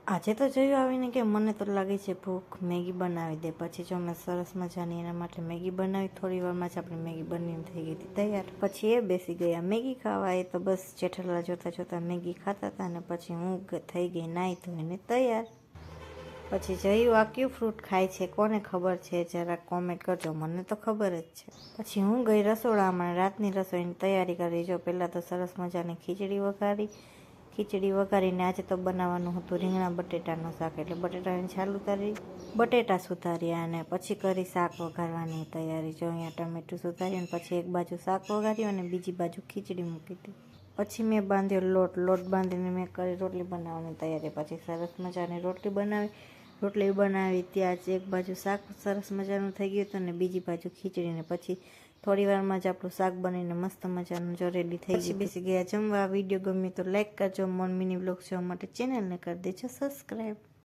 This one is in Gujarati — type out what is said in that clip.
આજે તો જોયું આવીને કે મને તો લાગે છે ભૂખ, મેગી બનાવી દે. પછી જો મેં સરસ મજાની એના માટે મેગી બનાવી. થોડી વારમાં જ આપણી મેગી બનીને થઈ ગઈ હતી તૈયાર. પછી એ બેસી ગયા મેગી ખાવા. એ તો બસ જેઠાલાલ જોતા જોતા મેગી ખાતા હતા ને પછી હું થઈ ગઈ નાહી ધોઈને તૈયાર. પછી જયું આ કયું ફ્રૂટ ખાય છે કોને ખબર છે જરાક કોમેન્ટ કરજો, મને તો ખબર જ છે. પછી હું ગઈ રસોડામાં રાતની રસોઈની તૈયારી કરી. જો પહેલાં તો સરસ મજાની ખીચડી વઘારીને આજે તો બનાવવાનું હતું રીંગણા બટેટાનું શાક, એટલે બટેટાની છાલ ઉતારી બટેટા સુધાર્યા અને પછી કરી શાક વઘારવાની તૈયારી. જો અહીંયા ટમેટું સુધાર્યું અને પછી એક બાજુ શાક વઘાર્યું અને બીજી બાજુ ખીચડી મૂકી હતી. પછી મેં બાંધ્યો લોટ બાંધીને મેં કરી રોટલી બનાવવાની તૈયારી. પછી સરસ મજાની રોટલી બનાવી ત્યાં જ એક બાજુ શાક સરસ મજાનું થઈ ગયું હતું અને બીજી બાજુ ખીચડીને પછી થોડી વારમાં જ આપણું શાક બનીને મસ્ત મજાનું જો રેડી થઈ ગયું. બેસી ગયા જમવા. વિડીયો ગમ્યો તો લાઈક કરજો. મોર મિની બ્લોગ જોવા માટે ચેનલને કરી દેજો સબસ્ક્રાઈબ.